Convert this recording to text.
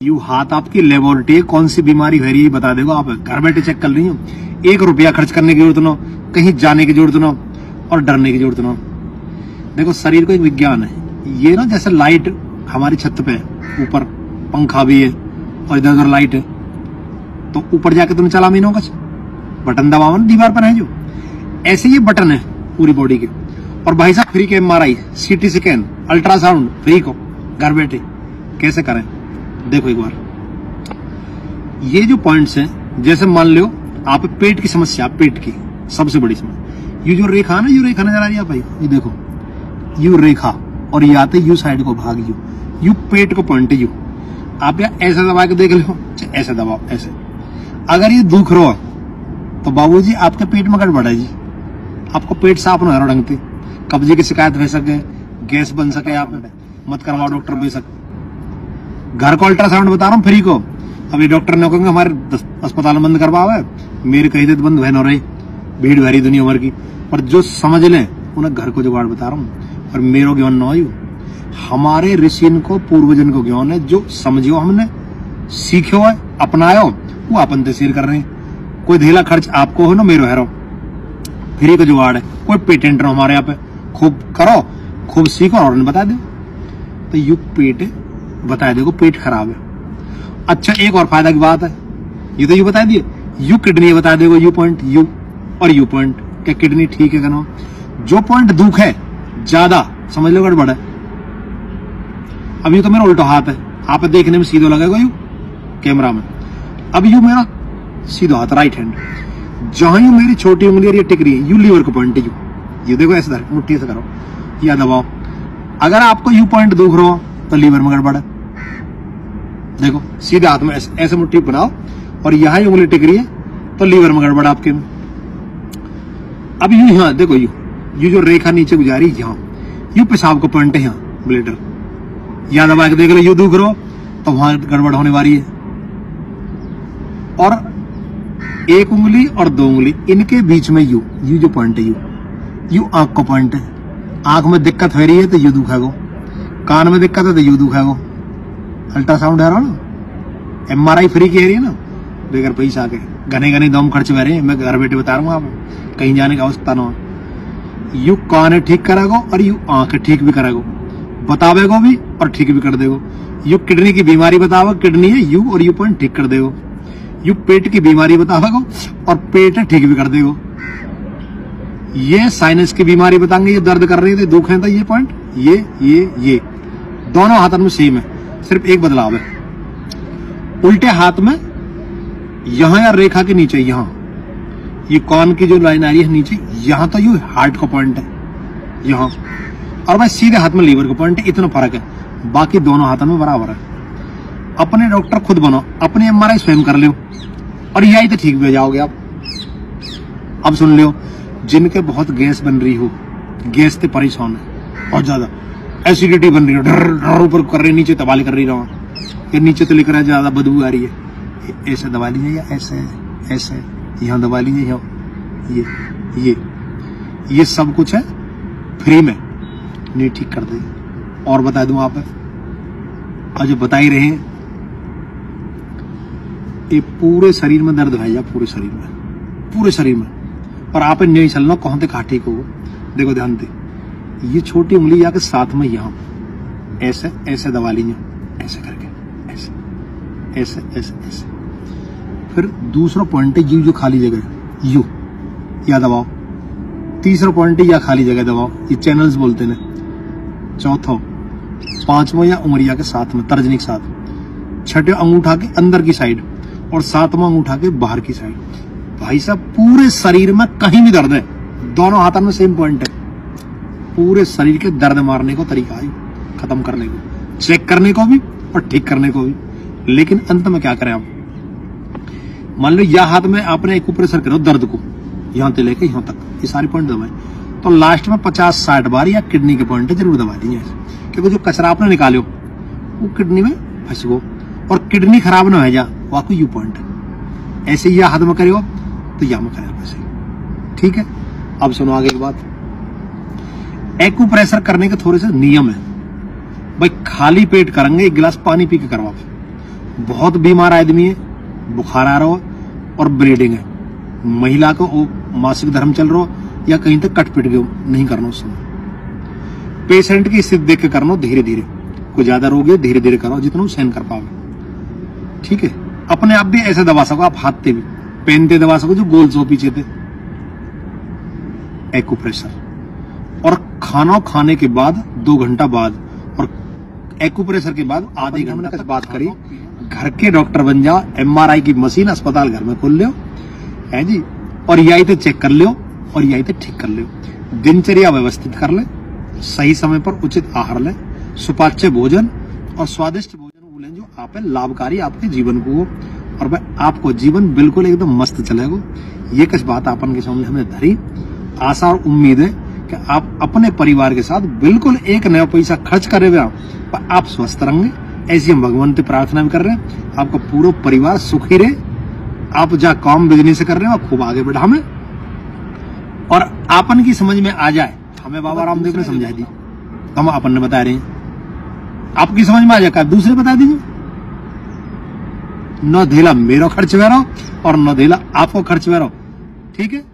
You हाथ आपकी laboratory है, कौन सी बीमारी हो रही है बता देगा। आप घर बैठे चेक कर रही हो, 1 रुपया खर्च करने की जरूरत ना, कहीं जाने की जरूरत ना और डरने की जरूरत ना। देखो शरीर को एक विज्ञान है, ये ना जैसे लाइट हमारी छत पे ऊपर पंखा भी है और इधर उधर लाइट है, तो ऊपर जाके तुमने चला महीनों का बटन दबाओ ना दीवार पर है जो, ऐसे ये बटन है पूरी बॉडी के। और भाई साहब फ्री के MRI, CT scan, ultrasound free को घर बैठे कैसे करें देखो एक बार। ये जो पॉइंट्स हैं, जैसे मान लो आप पेट की समस्या, पेट की सबसे बड़ी समस्या, ये जो रेखा ना, यू रेखा नजर आ रही है भाई, ये देखो यू रेखा, और ये आते यू साइड को भाग, यू पेट को पॉइंट है। यू आप या ऐसा दबा के देख लो, ऐसे दबाओ ऐसे। अगर ये दुख रहा तो बाबूजी आपके पेट में गड़बड़ है जी, आपको पेट साफ ना ढंग से, कब्जे की शिकायत हो सके, गैस बन सके, आप मत करवाओ डॉक्टर बेशक। घर को अल्ट्रासाउंड बता रहा हूँ फ्री को, अभी डॉक्टर ने कहेंगे हमारे अस्पताल बंद करवाओ है, मेरे कहीं तो बंद बहन हो रही, भीड़ भरी दुनिया भर की। पर जो समझ लें उन्हें घर को जुगाड़ बता रहा हूँ। और मेरो ज्ञान न हो, हमारे ऋषि को पूर्वजन को ज्ञान है, जो समझियो हमने सीखो है अपनायो वो अपन से शेयर कर रहे हैं। कोई ढीला खर्च आपको हो ना मेरो है, फ्री का जुगाड़ है, कोई पेटेंट ना हमारे यहाँ पे, खूब करो खूब सीखो और बता दो। तो यू पेट बता देखो पेट खराब है। अच्छा एक और फायदा की बात है, ये तो यू बता दिए, यू किडनी बता देगा, यू पॉइंट यू और यू पॉइंट, क्या किडनी ठीक है कहना। जो पॉइंट दुख है ज्यादा समझ लो गड़बड़ है। अब यू तो मेरा उल्टा हाथ है, आप देखने में सीधा लगेगा यू कैमरा में। अब यू मेरा सीधा हाथ राइट हैंड, जहां यू मेरी छोटी उंगली और ये टिक रही है, यू लीवर का पॉइंट है। यू देखो ऐसे धर मुट्ठी से करो या दबाओ। अगर आपको यू पॉइंट दुख रहा हो तो लीवर में गड़बड़ है। देखो सीधे हाथ में ऐसे मुट्ठी बनाओ और यहां उंगली टिक रही है तो लीवर में गड़बड़ आपके में। अब यू यहाँ देखो, यू जो रेखा नीचे गुजारी यहाँ, यू पेशाब का पॉइंट है यहाँ ब्लेडर, याद दबा के देख लो, यू दुख रहो तो वहां गड़बड़ होने वाली है। और 1 उंगली और 2 उंगली इनके बीच में यू जो पॉइंट है, यू आंख का पॉइंट है। आंख में दिक्कत हो रही है तो यू दुखेगो, कान में दिक्कत है तो यू दुखेगो। अल्ट्रासाउंड है ना, MRI फ्री की है ना, बेगर पैसा के घने घने दम खर्च कर रहे हैं। मैं घर बैठे बता रहा हूँ, आप कहीं जाने की आवश्यकता ना हो। यू कान ठीक करागो और यू आंख ठीक भी करागो, बतावेगो भी और ठीक भी कर देगो। यू किडनी की बीमारी बताओ, किडनी है यू और यू पॉइंट ठीक कर देगो। यू पेट की बीमारी बतावेगो और पेट ठीक भी कर देगो। ये साइनस की बीमारी बताएंगे, ये दर्द कर रही है, दुख है, तो ये पॉइंट ये दोनों हाथों में सेम है, सिर्फ एक बदलाव है। उल्टे हाथ में यहां या रेखा के नीचे, यहां ये कान की जो लाइन आ रही है नीचे, यहां तो यू हार्ट का पॉइंट है यहां, और भाई सीधे हाथ में लीवर का पॉइंट है। इतना फर्क है, बाकी दोनों हाथों में बराबर है। अपने डॉक्टर खुद बनो, अपने MRI स्वयं कर लो और यही तो ठीक भी हो जाओगे आप। अब सुन लो, जिनके बहुत गैस बन रही हो, गैस से परेशान है बहुत ज्यादा, एसिडिटी बन रही हो, डर ऊपर कर रही, नीचे तबाली कर रही रहो, ये नीचे तो लिख रहा है ज्यादा बदबू आ रही है, ऐसे दबा लीजिए या ऐसे ऐसे यहाँ दबा लीजिए, यहाँ ये सब कुछ है फ्री में, नहीं ठीक कर दे। और बता दूं आप, और जो बता ही रहे हैं, ये पूरे शरीर में दर्द है, पूरे शरीर में, और आप नहीं चलना कौन तक ठीक हो। देखो ध्यान दे, ये छोटी उंगली जाके साथ में यहाँ ऐसे ऐसे दबा लीजिए, ऐसे करके ऐसे ऐसे ऐसे ऐसे। फिर दूसरा पॉइंट है यू जो खाली जगह, यू या दबाओ। तीसरा पॉइंट है या खाली जगह दबाओ, ये चैनल्स बोलते हैं। चौथा, पांचवा या उंगलिया के साथ में, तर्जनी के साथ। छठे अंगूठा के अंदर की साइड और 7वां अंगूठा के बाहर की साइड। भाई साहब पूरे शरीर में कहीं भी दर्द है, दोनों हाथों में सेम पॉइंट है। पूरे शरीर के दर्द मारने को तरीका है, खत्म करने को, चेक करने को भी और ठीक करने को भी। लेकिन अंत में क्या करें आप, मान लो यह हाथ में आपने एक प्रेशर करो दर्द को, यहां से लेके यहां तक, ये सारे पॉइंट दबाए, तो लास्ट में 50-60 बार या किडनी के पॉइंट जरूर दबा दीजिए, क्योंकि जो कचरा आपने निकालो वो किडनी में फंस गो, और किडनी खराब ना हो जा, वाकई यू पॉइंट है। ऐसे ही हाथ में करो तो या में करें वैसे, ठीक है। अब सुनो आगे की बात, एक्यूप्रेशर करने के थोड़े से नियम है। भाई खाली पेट करेंगे, 1 गिलास पानी पी के करवाओ, बहुत बीमार आदमी है, बुखार आ रहा हो और ब्लीडिंग है, महिला को मासिक धर्म चल रहा हो या कहीं तक कट पिट गए, नहीं करना उस समय। पेशेंट की स्थिति देख के करना धीरे धीरे, कोई ज्यादा रोगी है धीरे धीरे करो जितना सहन कर पाओगे, ठीक है। अपने आप भी ऐसे दबा सको, आप हाथ से भी पेनते दबा सको जो गोल सो पीछे थे, एक्यूप्रेशर। और खाना खाने के बाद 2 घंटा बाद और एक्यूप्रेशर के बाद आधे घंटे तक बात करी, घर के डॉक्टर बन जाओ, MRI की मशीन अस्पताल घर में खोल लो है जी, और यही तो चेक कर लो और यही तो ठीक कर लो। दिनचर्या व्यवस्थित कर ले, सही समय पर उचित आहार ले, सुपाच्य भोजन और स्वादिष्ट भोजन बोले जो आप लाभकारी आपके जीवन को हो, और वह आपको जीवन बिल्कुल एकदम मस्त चलेगा। ये कुछ बात आपन के सामने हमने धरी। आशा और उम्मीद है कि आप अपने परिवार के साथ बिल्कुल एक नया पैसा खर्च करे हुए आप स्वस्थ रहेंगे। ऐसी हम भगवान से प्रार्थना भी कर रहे हैं, आपका पूरा परिवार सुखी रहे, आप जहाँ काम बिजनेस कर रहे हैं खूब आगे बढ़ा में, और आपन की समझ में आ जाए, हमें बाबा रामदेव ने समझा दी, हम अपन ने बता रहे हैं, आपकी समझ में आ जाए दूसरे बता दीजिए। न धेला मेरा खर्च वे रहो और न धेला आपको खर्च वे रहो, ठीक है।